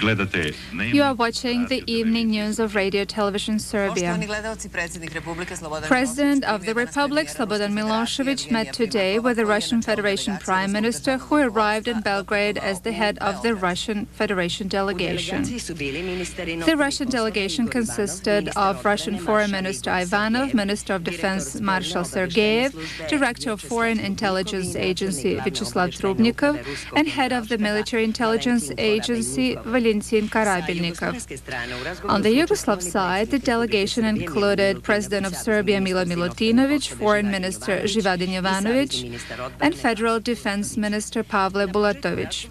You are watching the evening news of Radio Television Serbia. President of the Republic, Slobodan Milošević, met today with the Russian Federation Prime Minister, who arrived in Belgrade as the head of the Russian Federation delegation. The Russian delegation consisted of Russian Foreign Minister Ivanov, Minister of Defense Marshal Sergeyev, Director of Foreign Intelligence Agency Vyacheslav Trubnikov, and head of the Military Intelligence Agency Valentin Karabelnikov. On the Yugoslav side, the delegation included President of Serbia Milo Milutinović, Foreign Minister Živadin Jovanović, and Federal Defense Minister Pavle Bulatović.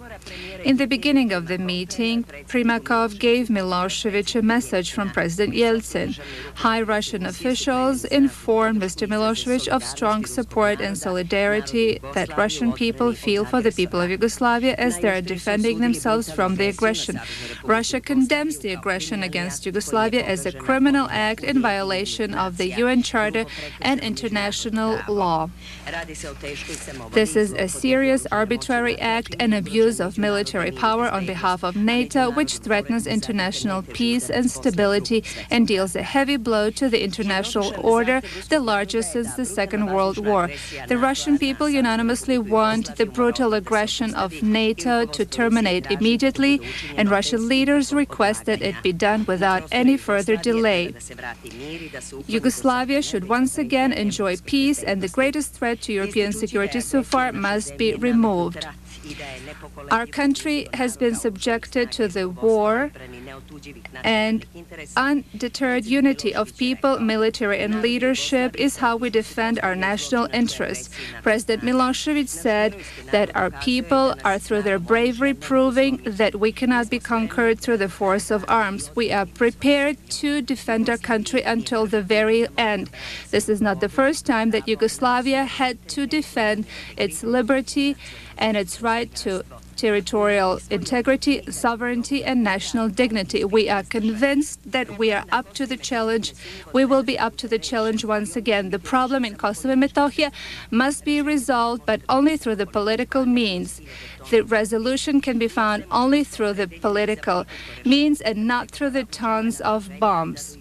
In the beginning of the meeting, Primakov gave Milošević a message from President Yeltsin. High Russian officials informed Mr. Milošević of strong support and solidarity that Russian people feel for the people of Yugoslavia as they are defending themselves from the aggression. Russia condemns the aggression against Yugoslavia as a criminal act in violation of the UN Charter and international law. This is a serious arbitrary act and abuse of military power on behalf of NATO, which threatens international peace and stability and deals a heavy blow to the international order, the largest since the Second World War. The Russian people unanimously want the brutal aggression of NATO to terminate immediately, and Russian leaders request that it be done without any further delay. Yugoslavia should once again enjoy peace, and the greatest threat to European security so far must be removed. Our country has been subjected to the war, and undeterred unity of people, military and leadership is how we defend our national interests. President Milošević said that our people are through their bravery proving that we cannot be conquered through the force of arms. We are prepared to defend our country until the very end. This is not the first time that Yugoslavia had to defend its liberty and its right to territorial integrity, sovereignty, and national dignity. We are convinced that we are up to the challenge. We will be up to the challenge once again. The problem in Kosovo and Metohija must be resolved, but only through the political means. The resolution can be found only through the political means and not through the tons of bombs.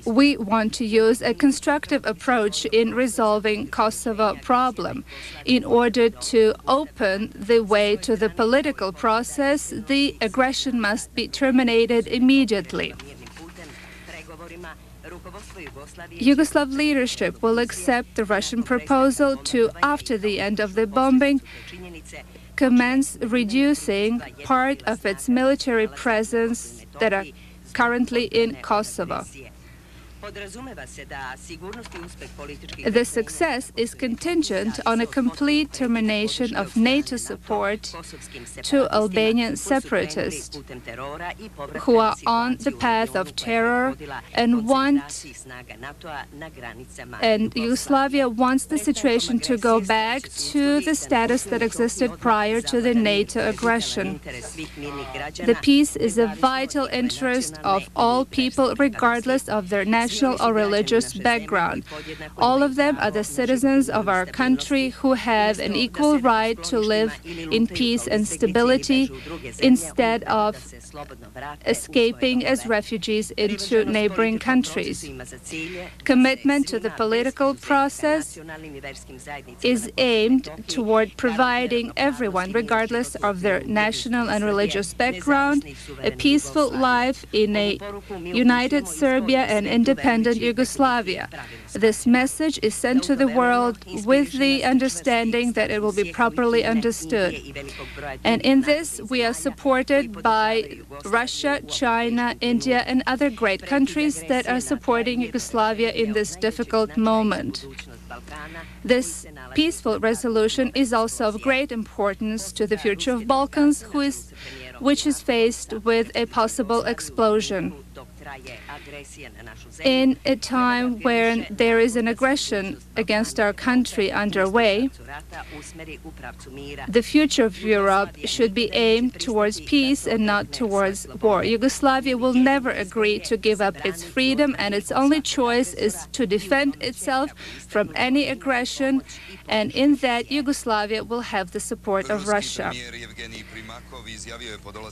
We want to use a constructive approach in resolving Kosovo problem. In order to open the way to the political process, the aggression must be terminated immediately. Yugoslav leadership will accept the Russian proposal to, after the end of the bombing, commence reducing part of its military presence that are currently in Kosovo. The success is contingent on a complete termination of NATO support to Albanian separatists who are on the path of terror and Yugoslavia wants the situation to go back to the status that existed prior to the NATO aggression. The peace is a vital interest of all people, regardless of their national or religious background. All of them are the citizens of our country who have an equal right to live in peace and stability instead of escaping as refugees into neighboring countries. Commitment to the political process is aimed toward providing everyone, regardless of their national and religious background, a peaceful life in a united Serbia and independent Yugoslavia. This message is sent to the world with the understanding that it will be properly understood. And in this, we are supported by Russia, China, India, and other great countries that are supporting Yugoslavia in this difficult moment. This peaceful resolution is also of great importance to the future of Balkans, which is faced with a possible explosion. In a time when there is an aggression against our country underway, the future of Europe should be aimed towards peace and not towards war. Yugoslavia will never agree to give up its freedom, and its only choice is to defend itself from any aggression, and in that Yugoslavia will have the support of Russia.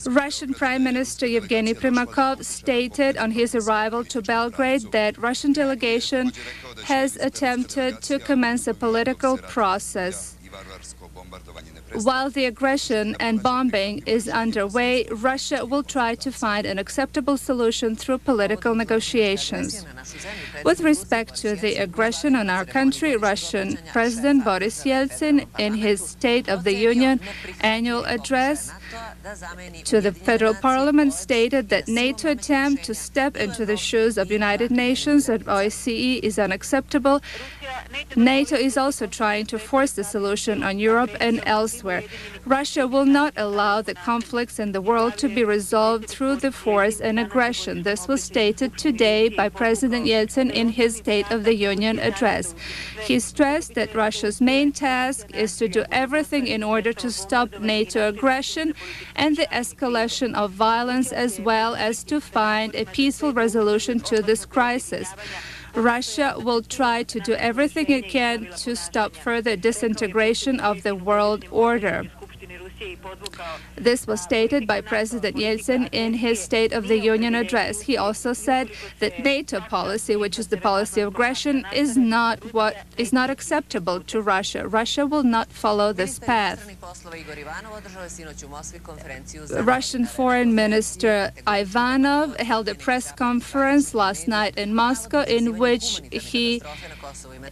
Russian Prime Minister Yevgeny Primakov stated on his arrival to Belgrade that Russian delegation has attempted to commence a political process. While the aggression and bombing is underway, Russia will try to find an acceptable solution through political negotiations. With respect to the aggression on our country, Russian President Boris Yeltsin, in his State of the Union annual address to the Federal Parliament, stated that NATO attempt to step into the shoes of United Nations and OSCE is unacceptable. NATO is also trying to force the solution on Europe and elsewhere. Russia will not allow the conflicts in the world to be resolved through the force and aggression. This was stated today by President Yeltsin in his State of the Union address. He stressed that Russia's main task is to do everything in order to stop NATO aggression and the escalation of violence, as well as to find a peaceful resolution to this crisis. Russia will try to do everything it can to stop further disintegration of the world order. This was stated by President Yeltsin in his State of the Union address. He also said that NATO policy, which is the policy of aggression, is not acceptable to Russia. Russia will not follow this path. Russian Foreign Minister Ivanov held a press conference last night in Moscow in which he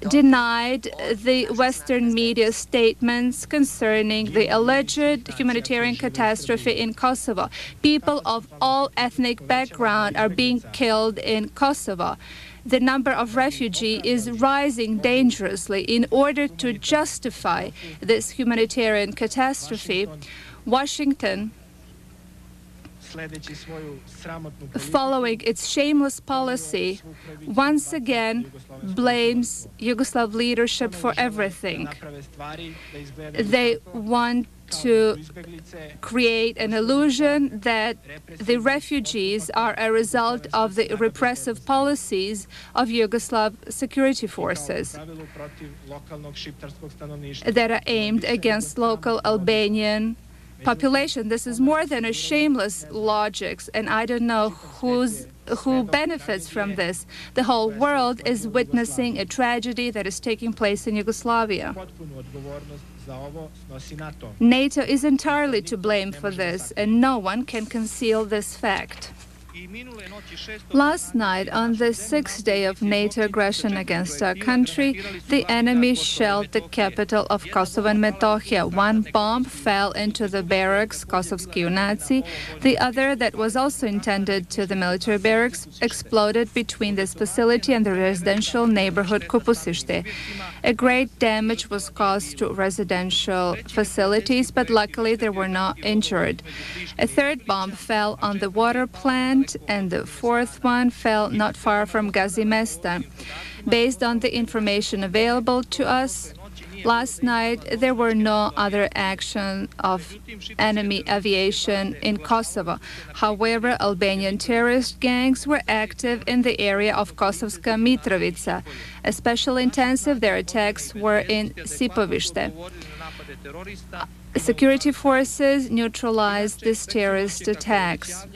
denied the Western media statements concerning the alleged humanitarian catastrophe in Kosovo. People of all ethnic background are being killed in Kosovo. The number of refugees is rising dangerously. In order to justify this humanitarian catastrophe, Washington, following its shameless policy, once again blames Yugoslav leadership for everything. They want to create an illusion that the refugees are a result of the repressive policies of Yugoslav security forces that are aimed against local Albanian population. This is more than a shameless logic, and I don't know who benefits from this. The whole world is witnessing a tragedy that is taking place in Yugoslavia. NATO is entirely to blame for this, and no one can conceal this fact. Last night, on the sixth day of NATO aggression against our country, the enemy shelled the capital of Kosovo and Metohija. One bomb fell into the barracks, Kosovski Junaci. The other, that was also intended to the military barracks, exploded between this facility and the residential neighborhood Kupusište. A great damage was caused to residential facilities, but luckily there were no injured. A third bomb fell on the water plant, and the fourth one fell not far from Gazimesta. Based on the information available to us, last night there were no other action of enemy aviation in Kosovo. However, Albanian terrorist gangs were active in the area of Kosovska Mitrovica. Especially intensive, their attacks were in Sipovište. Security forces neutralized these terrorist attacks.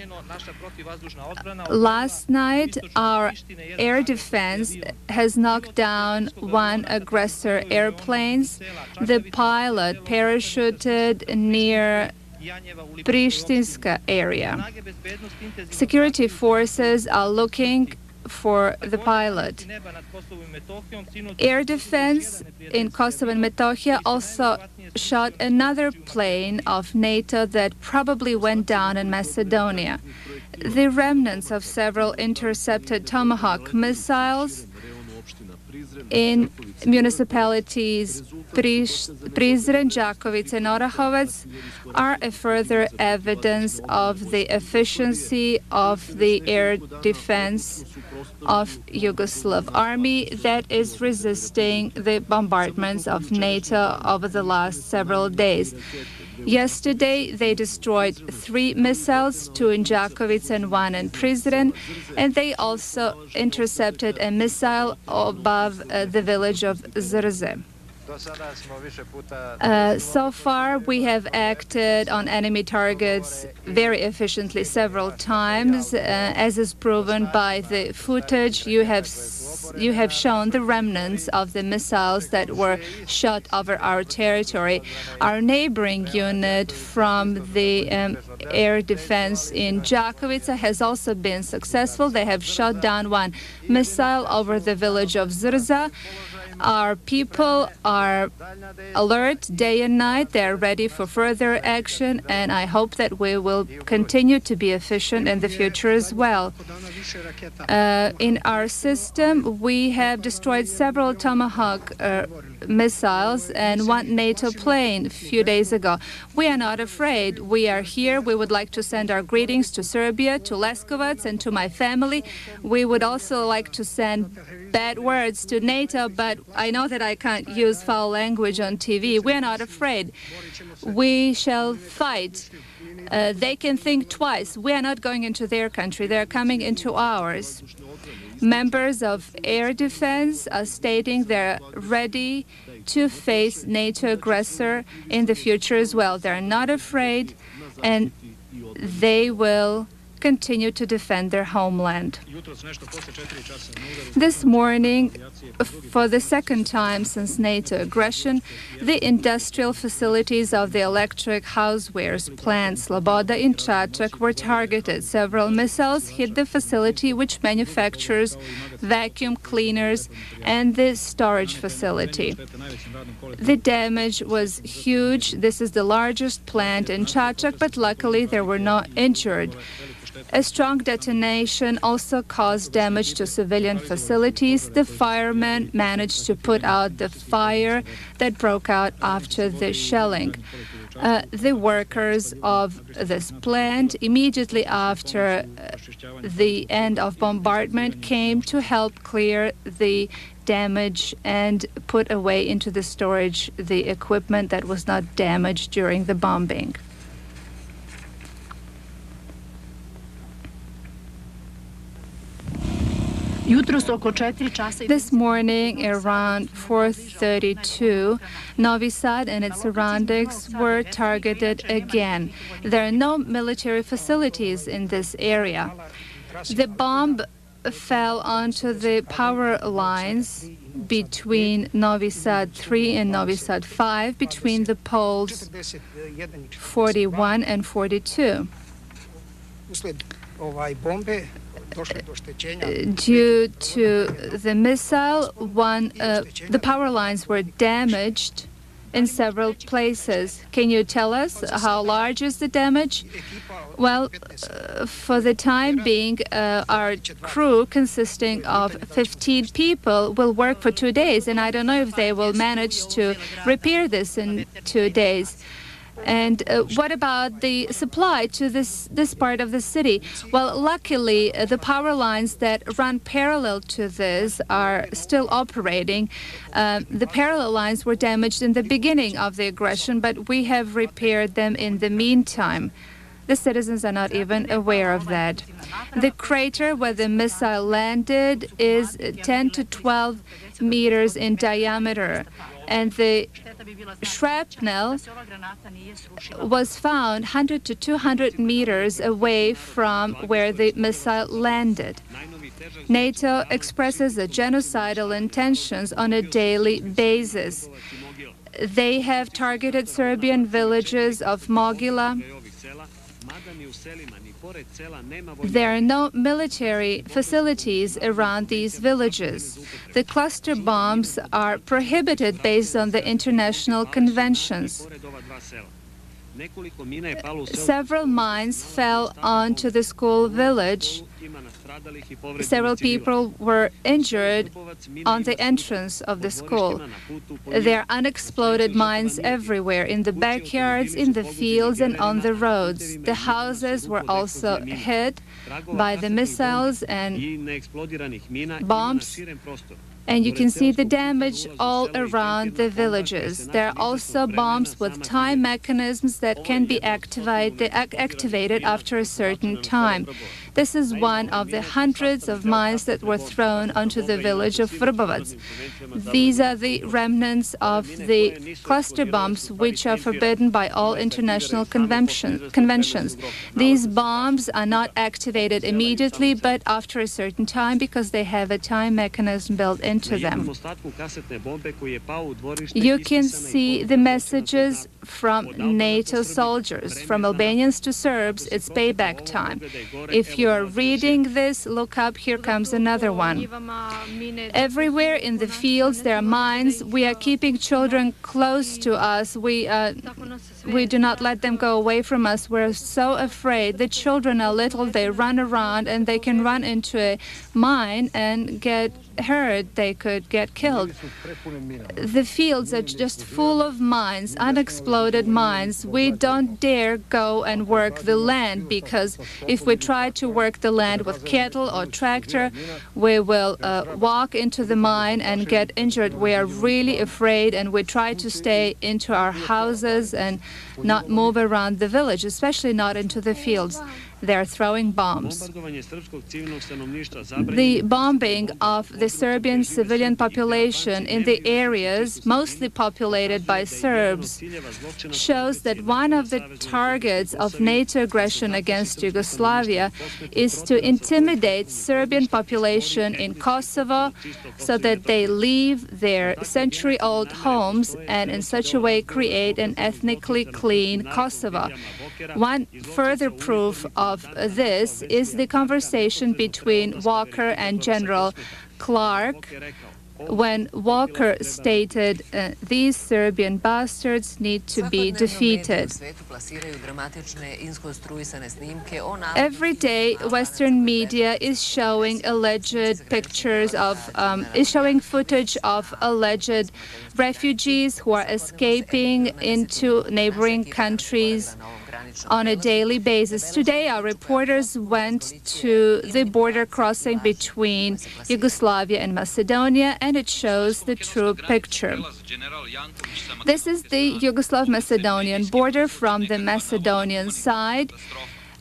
Last night, our air defense has knocked down one aggressor airplanes. The pilot parachuted near Pristinska area. Security forces are looking for the pilot. Air defense in Kosovo and Metohija also shot another plane of NATO that probably went down in Macedonia. The remnants of several intercepted Tomahawk missiles in municipalities Prizren, Đakovica, and Orahovac are a further evidence of the efficiency of the air defense of Yugoslav army that is resisting the bombardments of NATO over the last several days. Yesterday, they destroyed 3 missiles, 2 in Đakovica and 1 in Prizren, and they also intercepted a missile above the village of Zrze. So far, we have acted on enemy targets very efficiently several times, as is proven by the footage. You have shown the remnants of the missiles that were shot over our territory. Our neighboring unit from the air defense in Đakovica has also been successful. They have shot down 1 missile over the village of Zrza. Our people are alert day and night. They are ready for further action, and I hope that we will continue to be efficient in the future as well. In our system, we have destroyed several Tomahawk missiles and 1 NATO plane a few days ago. We are not afraid. We are here. We would like to send our greetings to Serbia, to Leskovac, and to my family. We would also like to send bad words to NATO, but I know that I can't use foul language on TV. We are not afraid. We shall fight. They can think twice. We are not going into their country. They are coming into ours. Members of air defense are stating they're ready to face NATO aggressor in the future as well. They're not afraid, and they will continue to defend their homeland. This morning, for the second time since NATO aggression, the industrial facilities of the electric housewares plant Sloboda in Čačak were targeted. Several missiles hit the facility, which manufactures vacuum cleaners and the storage facility. The damage was huge. This is the largest plant in Čačak, but luckily there were no injured. A strong detonation also caused damage to civilian facilities. The firemen managed to put out the fire that broke out after the shelling. The workers of this plant, immediately after the end of bombardment, came to help clear the damage and put away into the storage the equipment that was not damaged during the bombing. This morning, around 4:32, Novi Sad and its surroundings were targeted again. There are no military facilities in this area. The bomb fell onto the power lines between Novi Sad 3 and Novi Sad 5, between the poles 41 and 42. Due to the missile, the power lines were damaged in several places. Can you tell us how large is the damage? Well, for the time being, our crew, consisting of 15 people, will work for 2 days, and I don't know if they will manage to repair this in 2 days. And what about the supply to this part of the city? Well, luckily, the power lines that run parallel to this are still operating. The parallel lines were damaged in the beginning of the aggression, but we have repaired them in the meantime. The citizens are not even aware of that. The crater where the missile landed is 10 to 12 meters in diameter, and the shrapnel was found 100 to 200 meters away from where the missile landed. NATO expresses the genocidal intentions on a daily basis. They have targeted Serbian villages of Mogila. There are no military facilities around these villages. The cluster bombs are prohibited based on the international conventions. Several mines fell onto the school village. Several people were injured on the entrance of the school. There are unexploded mines everywhere, in the backyards, in the fields, and on the roads. The houses were also hit by the missiles and bombs. And you can see the damage all around the villages. There are also bombs with time mechanisms that can be activated after a certain time. This is one of the hundreds of mines that were thrown onto the village of Vrbovac. These are the remnants of the cluster bombs, which are forbidden by all international conventions. These bombs are not activated immediately, but after a certain time, because they have a time mechanism built into them. You can see the messages from NATO soldiers. From Albanians to Serbs, it's payback time. If you're reading this, look up, here comes another one. Everywhere in the fields there are mines. We are keeping children close to us. We do not let them go away from us. We're so afraid. The children are little, they run around, and they can run into a mine and get hurt. They could get killed. The fields are just full of mines, unexploded mines. We don't dare go and work the land, because if we try to work the land with cattle or tractor, we will walk into the mine and get injured. We are really afraid, and we try to stay into our houses and not move around the village, especially not into the fields. They're throwing bombs. The bombing of the Serbian civilian population in the areas mostly populated by Serbs shows that one of the targets of NATO aggression against Yugoslavia is to intimidate Serbian population in Kosovo so that they leave their century-old homes and in such a way create an ethnically clean Kosovo. One further proof of this is the conversation between Walker and General Clark, when Walker stated, these Serbian bastards need to be defeated. Every day, Western media is showing alleged pictures of, is showing footage of alleged refugees who are escaping into neighboring countries on a daily basis. Today, our reporters went to the border crossing between Yugoslavia and Macedonia, and it shows the true picture. This is the Yugoslav-Macedonian border from the Macedonian side.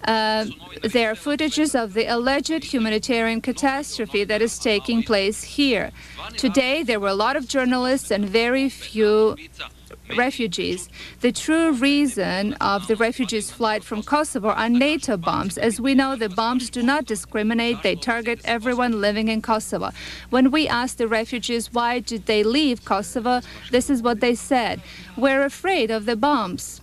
There are footages of the alleged humanitarian catastrophe that is taking place here. Today, there were a lot of journalists and very few refugees. The true reason of the refugees' flight from Kosovo are NATO bombs. As we know, the bombs do not discriminate. They target everyone living in Kosovo. When we asked the refugees why did they leave Kosovo, this is what they said: "We're afraid of the bombs.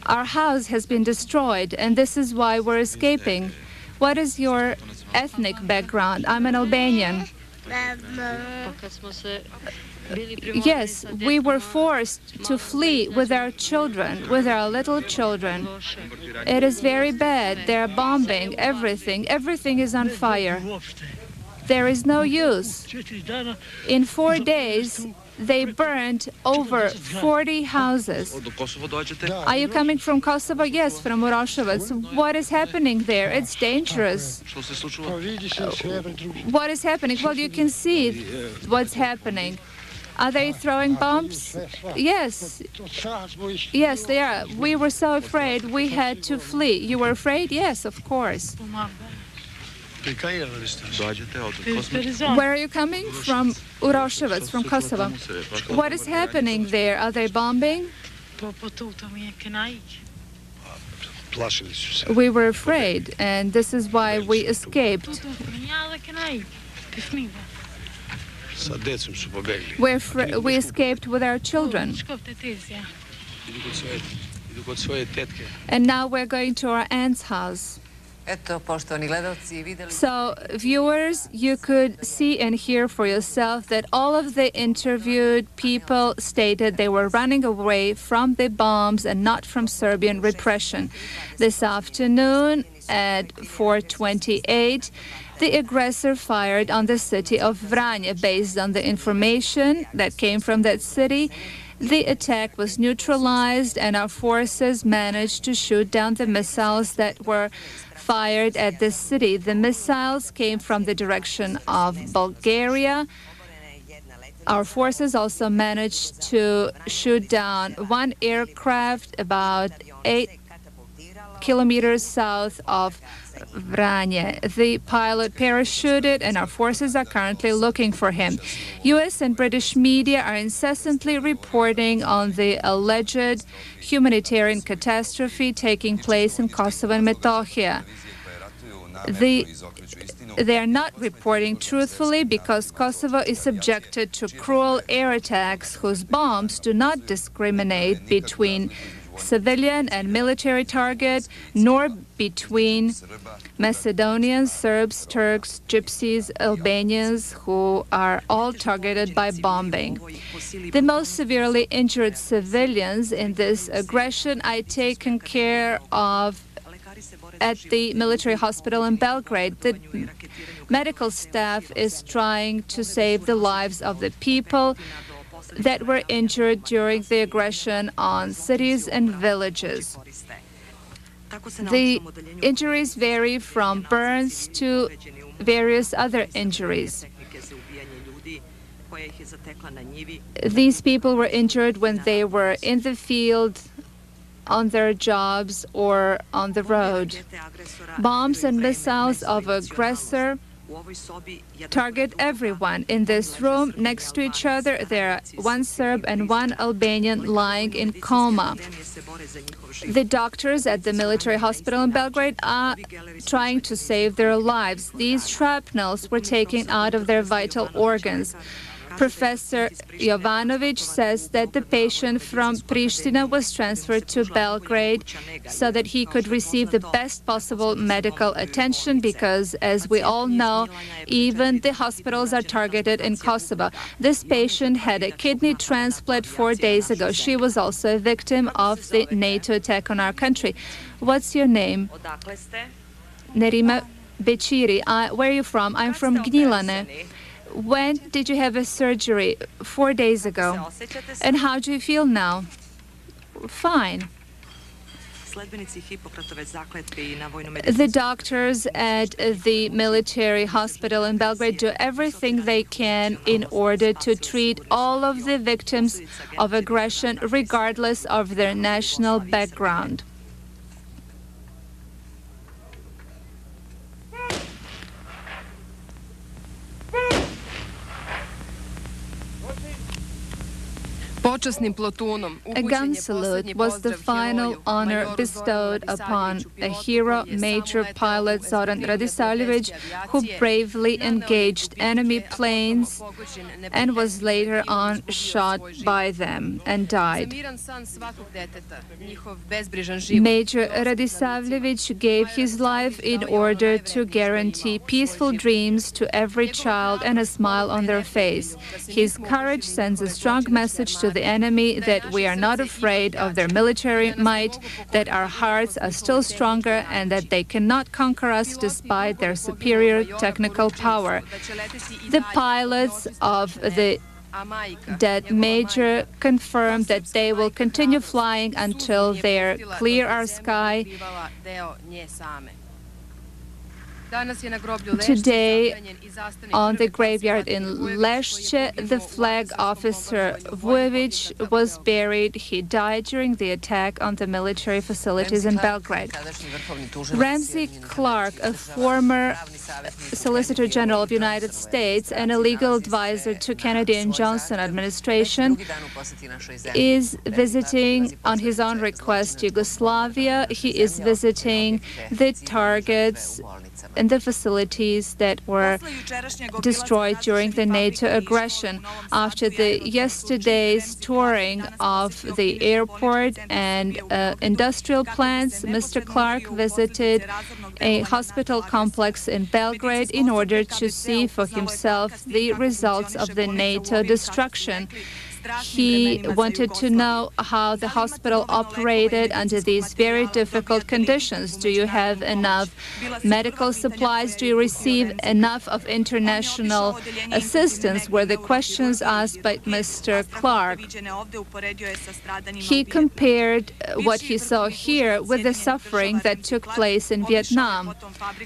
Our house has been destroyed, and this is why we're escaping." What is your ethnic background? I'm an Albanian. Yes, we were forced to flee with our children, with our little children. It is very bad. They are bombing everything. Everything is on fire. There is no use. In 4 days, they burned over 40 houses. Are you coming from Kosovo? Yes, from Uroševac. What is happening there? It's dangerous. What is happening? Well, you can see what's happening. Are they throwing bombs? Yes. Yes, they are. We were so afraid we had to flee. You were afraid? Yes, of course. Where are you coming? From Uroševac, from Kosovo. What is happening there? Are they bombing? We were afraid, and this is why we escaped. We escaped with our children. And now we're going to our aunt's house. So, viewers, you could see and hear for yourself that all of the interviewed people stated they were running away from the bombs and not from Serbian repression. This afternoon at 4:28, the aggressor fired on the city of Vranje. Based on the information that came from that city, the attack was neutralized and our forces managed to shoot down the missiles that were fired at the city. The missiles came from the direction of Bulgaria. Our forces also managed to shoot down one aircraft about 8 kilometers south of Vranje. The pilot parachuted and our forces are currently looking for him. U.S. and British media are incessantly reporting on the alleged humanitarian catastrophe taking place in Kosovo and Metohija. They are not reporting truthfully because Kosovo is subjected to cruel air attacks whose bombs do not discriminate between civilian and military target, nor between Macedonians, Serbs, Turks, Gypsies, Albanians, who are all targeted by bombing. The most severely injured civilians in this aggression are taken care of at the military hospital in Belgrade. The medical staff is trying to save the lives of the people that were injured during the aggression on cities and villages. The injuries vary from burns to various other injuries. These people were injured when they were in the field, on their jobs, or on the road. Bombs and missiles of aggressor target everyone. In this room, next to each other, there are one Serb and one Albanian lying in coma. The doctors at the military hospital in Belgrade are trying to save their lives. These shrapnels were taken out of their vital organs. Professor Jovanovic says that the patient from Pristina was transferred to Belgrade so that he could receive the best possible medical attention because, as we all know, even the hospitals are targeted in Kosovo. This patient had a kidney transplant 4 days ago. She was also a victim of the NATO attack on our country. What's your name? Nerima Bećiri. Where are you from? I'm from Gnjilane. When did you have a surgery? 4 days ago. And how do you feel now? Fine. The doctors at the military hospital in Belgrade do everything they can in order to treat all of the victims of aggression, regardless of their national background. A gun salute was the final honor bestowed upon a hero, Major Pilot Zoran Radisavljević, who bravely engaged enemy planes and was later on shot by them and died. Major Radisavljević gave his life in order to guarantee peaceful dreams to every child and a smile on their face. His courage sends a strong message to the enemy that we are not afraid of their military might, that our hearts are still stronger, and that they cannot conquer us despite their superior technical power. The pilots of the dead major confirmed that they will continue flying until they clear our sky. Today, on the graveyard in Lešće, the flag officer Vujović was buried. He died during the attack on the military facilities in Belgrade. Ramsey Clark, a former Solicitor General of the United States and a legal advisor to Kennedy and Johnson administration, is visiting on his own request Yugoslavia. He is visiting the targets in the facilities that were destroyed during the NATO aggression. After yesterday's touring of the airport and industrial plants, Mr. Clark visited a hospital complex in Belgrade in order to see for himself the results of the NATO destruction. He wanted to know how the hospital operated under these very difficult conditions. Do you have enough medical supplies? Do you receive enough of international assistance? Were the questions asked by Mr. Clark. He compared what he saw here with the suffering that took place in Vietnam.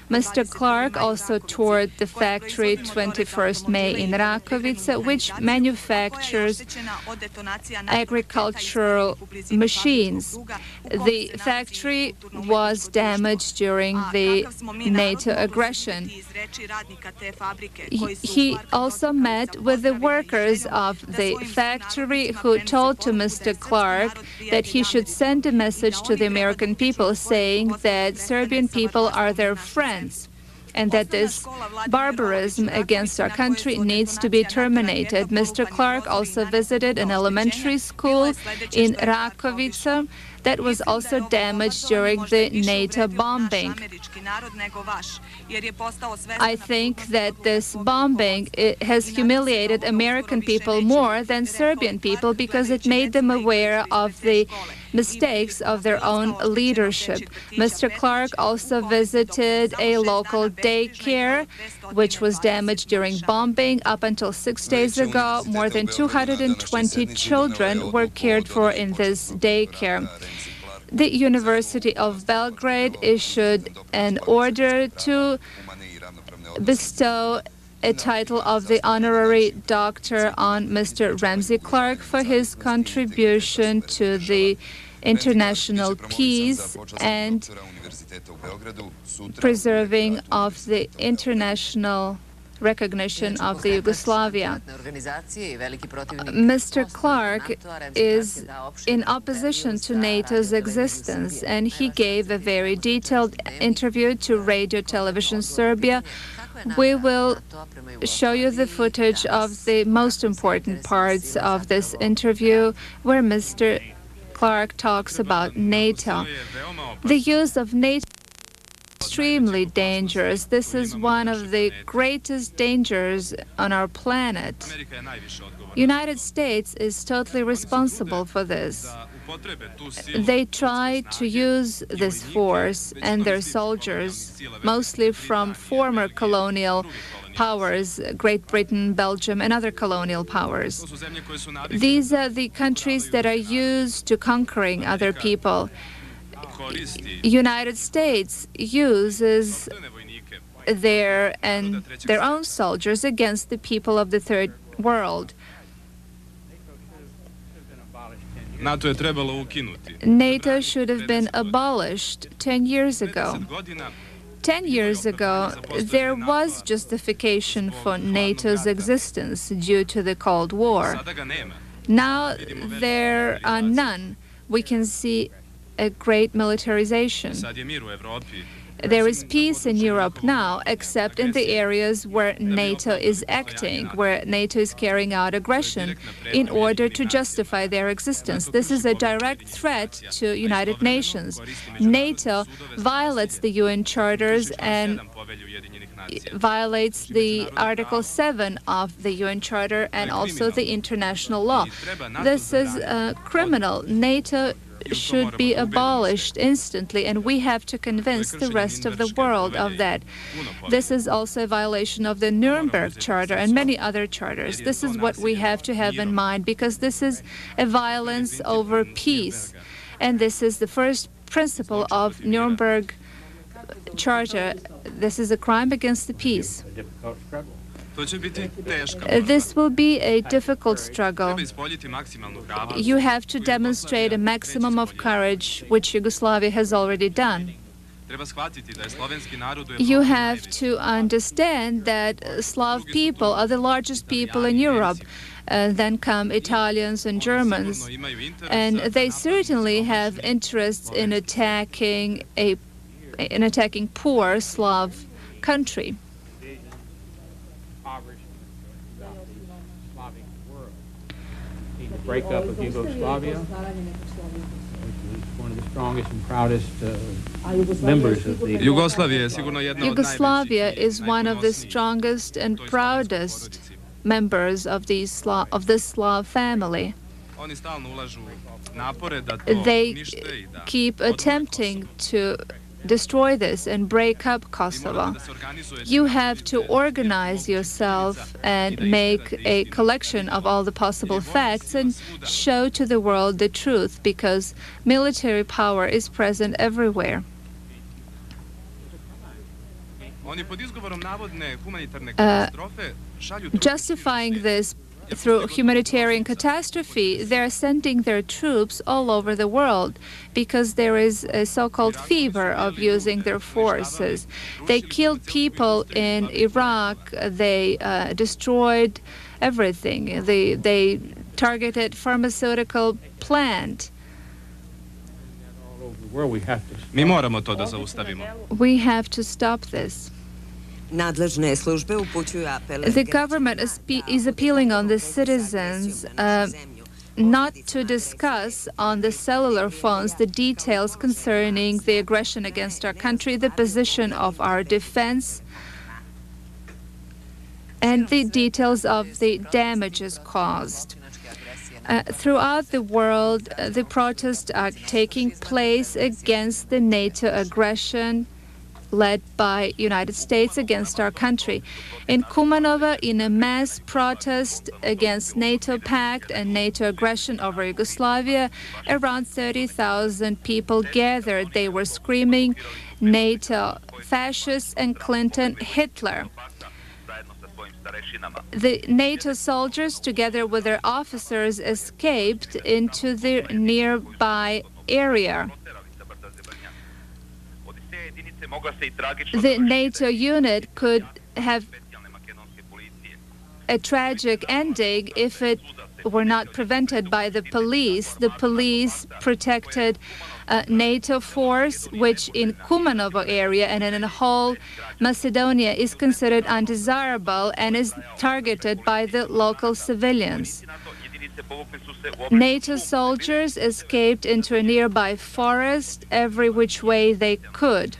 Mr. Clark also toured the factory 21st May in Rakovica, which manufactures agricultural machines. The factory was damaged during the NATO aggression. He also met with the workers of the factory who told to Mr. Clark that he should send a message to the American people saying that Serbian people are their friends, and that this barbarism against our country needs to be terminated. Mr. Clark also visited an elementary school in Rakovica that was also damaged during the NATO bombing. I think that this bombing has humiliated American people more than Serbian people because it made them aware of the mistakes of their own leadership. Mr. Clark also visited a local daycare which was damaged during bombing. Up until 6 days ago, more than 220 children were cared for in this daycare. The University of Belgrade issued an order to bestow a title of the honorary doctor on Mr. Ramsey Clark for his contribution to the international peace and preserving of the international recognition of the Yugoslavia. Mr. Clark is in opposition to NATO's existence, and he gave a very detailed interview to Radio Television Serbia. We will show you the footage of the most important parts of this interview where Mr. Clark talks about NATO. The use of NATO is extremely dangerous. This is one of the greatest dangers on our planet. United States is totally responsible for this. They try to use this force and their soldiers, mostly from former colonial powers, Great Britain, Belgium, and other colonial powers. These are the countries that are used to conquering other people. United States uses their own soldiers against the people of the third world. NATO should have been abolished 10 years ago. 10 years ago, there was justification for NATO's existence due to the Cold War. Now there are none. We can see a great militarization. There is peace in Europe now, except in the areas where NATO is acting, where NATO is carrying out aggression in order to justify their existence. This is a direct threat to United Nations. NATO violates the UN charters and violates the Article 7 of the UN Charter and also the international law. This is criminal. NATO should be abolished instantly, and we have to convince the rest of the world of that. This is also a violation of the Nuremberg Charter and many other charters. This is what we have to have in mind, because this is a violence over peace, and this is the first principle of Nuremberg Charter. This is a crime against the peace. This will be a difficult struggle. You have to demonstrate a maximum of courage, which Yugoslavia has already done. You have to understand that Slav people are the largest people in Europe. Then come Italians and Germans, and they certainly have interests in attacking poor Slav country. The breakup of Yugoslavia, which was one of the strongest and proudest members of the Yugoslavia is one of the strongest and proudest members of the Slav family. They keep attempting to destroy this and break up Kosovo. You have to organize yourself and make a collection of all the possible facts and show to the world the truth, because military power is present everywhere. Justifying this through humanitarian catastrophe, they're sending their troops all over the world because there is a so-called fever of using their forces. They killed people in Iraq. They destroyed everything. They targeted pharmaceutical plant. We have to stop this. The government is appealing on the citizens not to discuss on the cellular phones the details concerning the aggression against our country, the position of our defense, and the details of the damages caused. Throughout the world, the protests are taking place against the NATO aggression led by United States against our country. In Kumanovo, in a mass protest against NATO pact and NATO aggression over Yugoslavia, around 30,000 people gathered. They were screaming, "NATO fascists" and "Clinton Hitler." The NATO soldiers, together with their officers, escaped into the nearby area. The NATO unit could have a tragic ending if it were not prevented by the police. The police protected NATO force, which in Kumanovo area and in the whole Macedonia is considered undesirable and is targeted by the local civilians. NATO soldiers escaped into a nearby forest every which way they could.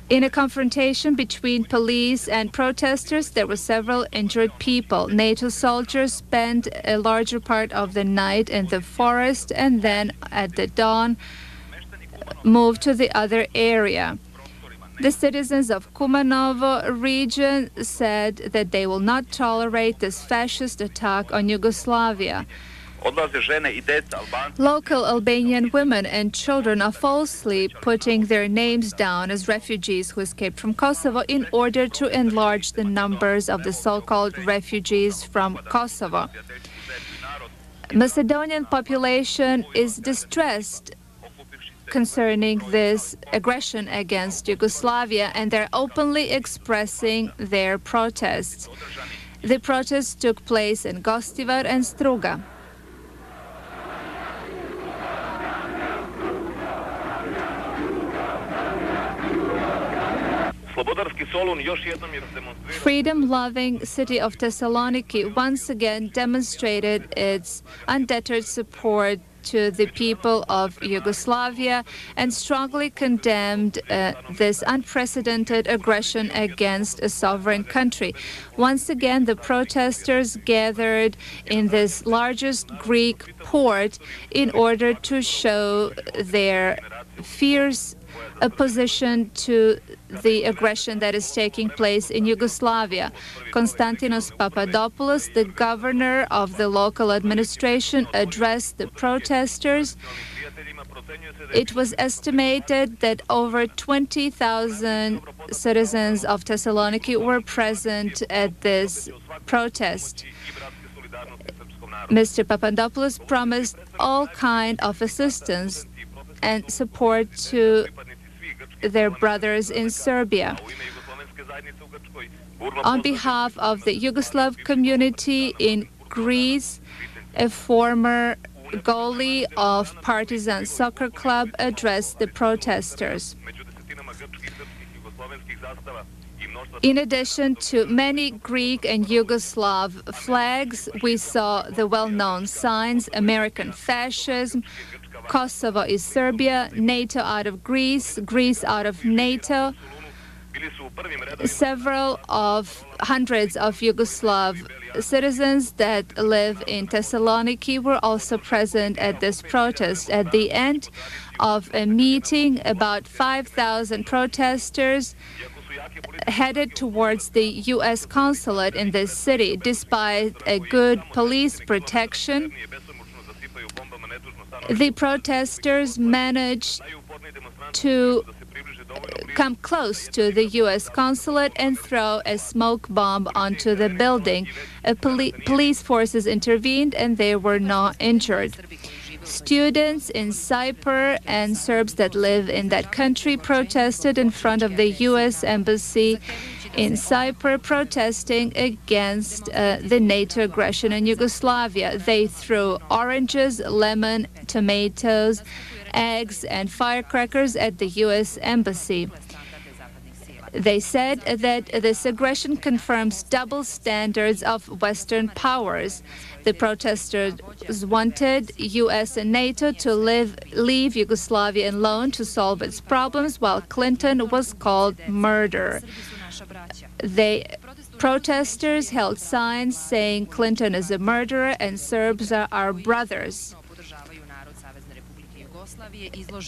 In a confrontation between police and protesters, there were several injured people. NATO soldiers spent a larger part of the night in the forest and then at the dawn moved to the other area. The citizens of Kumanovo region said that they will not tolerate this fascist attack on Yugoslavia. Local Albanian women and children are falsely putting their names down as refugees who escaped from Kosovo in order to enlarge the numbers of the so-called refugees from Kosovo. Macedonian population is distressed concerning this aggression against Yugoslavia, and they're openly expressing their protests. The protests took place in Gostivar and Strogo. Freedom-loving city of Thessaloniki once again demonstrated its undeterred support to the people of Yugoslavia and strongly condemned this unprecedented aggression against a sovereign country. Once again, the protesters gathered in this largest Greek port in order to show their fierce opposition to the aggression that is taking place in Yugoslavia. Konstantinos Papadopoulos, the governor of the local administration, addressed the protesters. It was estimated that over 20,000 citizens of Thessaloniki were present at this protest. Mr. Papadopoulos promised all kinds of assistance and support to their brothers in Serbia. On behalf of the Yugoslav community in Greece, a former goalie of Partizan Soccer Club addressed the protesters. In addition to many Greek and Yugoslav flags, we saw the well-known signs: American fascism, Kosovo is Serbia, NATO out of Greece, Greece out of NATO. Hundreds of Yugoslav citizens that live in Thessaloniki were also present at this protest. At the end of a meeting, about 5,000 protesters headed towards the U.S. consulate in this city. Despite a good police protection, the protesters managed to come close to the U.S. consulate and throw a smoke bomb onto the building. Police forces intervened and they were not injured. Students in Cyprus and Serbs that live in that country protested in front of the U.S. embassy in Cyprus, protesting against the NATO aggression in Yugoslavia. They threw oranges, lemon, tomatoes, eggs, and firecrackers at the U.S. embassy. They said that this aggression confirms double standards of Western powers. The protesters wanted U.S. and NATO to leave Yugoslavia alone to solve its problems, while Clinton was called murder. The protesters held signs saying Clinton is a murderer and Serbs are our brothers.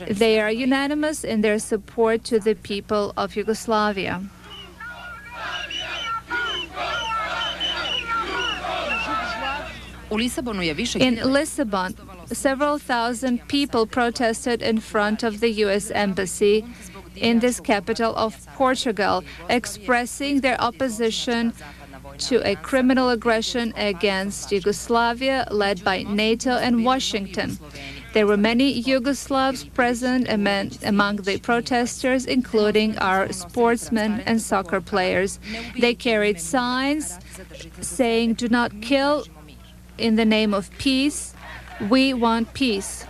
They are unanimous in their support to the people of Yugoslavia. In Lisbon, several thousand people protested in front of the U.S. embassy in this capital of Portugal, expressing their opposition to a criminal aggression against Yugoslavia led by NATO and Washington. There were many Yugoslavs present among the protesters, including our sportsmen and soccer players. They carried signs saying, "Do not kill in the name of peace. We want peace."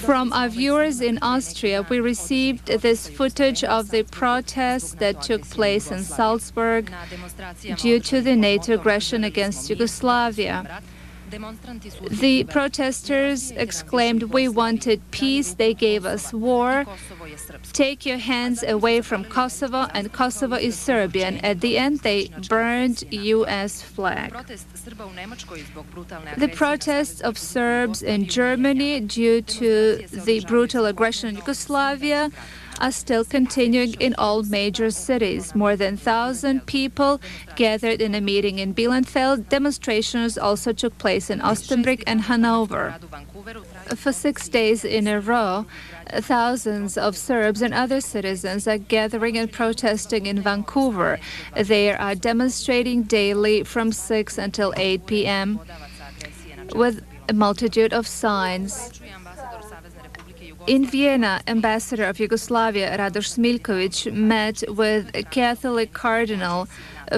From our viewers in Austria, we received this footage of the protests that took place in Salzburg due to the NATO aggression against Yugoslavia. The protesters exclaimed, "We wanted peace, they gave us war. Take your hands away from Kosovo, and Kosovo is Serbian." At the end, they burned U.S. flag. The protests of Serbs in Germany due to the brutal aggression in Yugoslavia are still continuing in all major cities. More than 1,000 people gathered in a meeting in Bielefeld. Demonstrations also took place in Osnabrück and Hanover. For 6 days in a row, thousands of Serbs and other citizens are gathering and protesting in Vancouver. They are demonstrating daily from 6 until 8 p.m. with a multitude of signs. In Vienna, Ambassador of Yugoslavia, Radoš Smiljković, met with Catholic Cardinal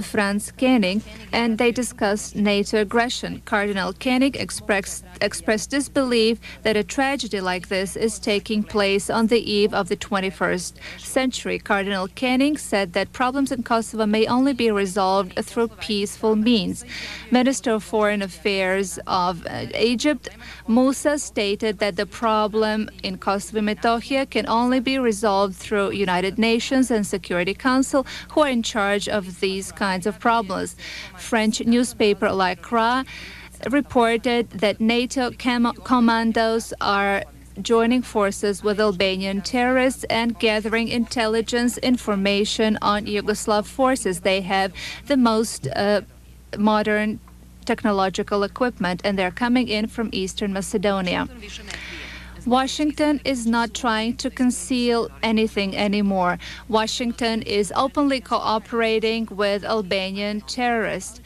Franz Koenig, and they discussed NATO aggression. Cardinal Koenig expressed disbelief that a tragedy like this is taking place on the eve of the 21st century. Cardinal Koenig said that problems in Kosovo may only be resolved through peaceful means. Minister of Foreign Affairs of Egypt, Musa, stated that the problem in Kosovo and Metohija can only be resolved through United Nations and Security Council, who are in charge of these kinds of problems. French newspaper La Croix reported that NATO commandos are joining forces with Albanian terrorists and gathering intelligence information on Yugoslav forces. They have the most modern technological equipment, and they're coming in from Eastern Macedonia. Washington is not trying to conceal anything anymore. Washington is openly cooperating with Albanian terrorists.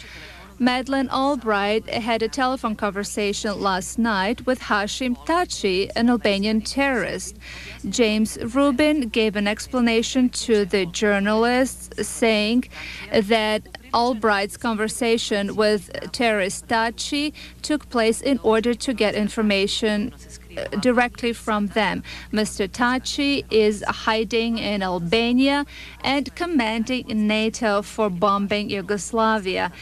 Madeleine Albright had a telephone conversation last night with Hashim Thaçi, an Albanian terrorist. James Rubin gave an explanation to the journalists, saying that Albright's conversation with terrorist Thaçi took place in order to get information directly from them. Mr. Taci is hiding in Albania and commanding NATO for bombing Yugoslavia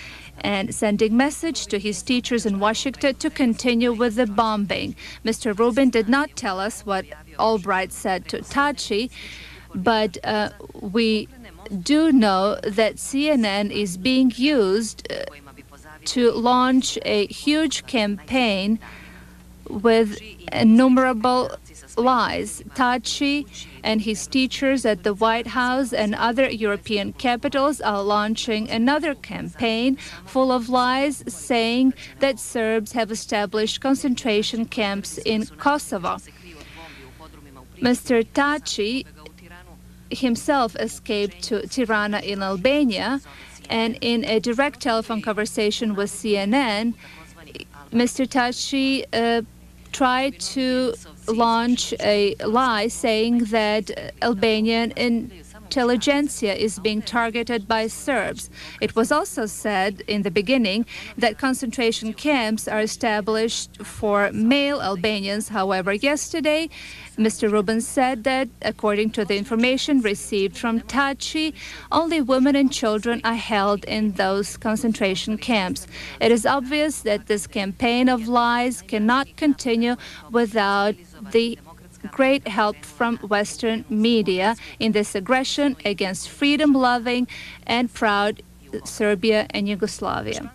and sending message to his teachers in Washington to continue with the bombing. Mr. Rubin did not tell us what Albright said to Taci, but we do know that CNN is being used to launch a huge campaign with innumerable lies. Taci and his teachers at the White House and other European capitals are launching another campaign full of lies, saying that Serbs have established concentration camps in Kosovo. Mr. Taci himself escaped to Tirana in Albania, and in a direct telephone conversation with CNN, Mr. Taci tried to launch a lie saying that Albanian intelligentsia is being targeted by Serbs. It was also said in the beginning that concentration camps are established for male Albanians. However, yesterday, Mr. Rubin said that, according to the information received from Taci, only women and children are held in those concentration camps. It is obvious that this campaign of lies cannot continue without the great help from Western media in this aggression against freedom-loving and proud Serbia and Yugoslavia.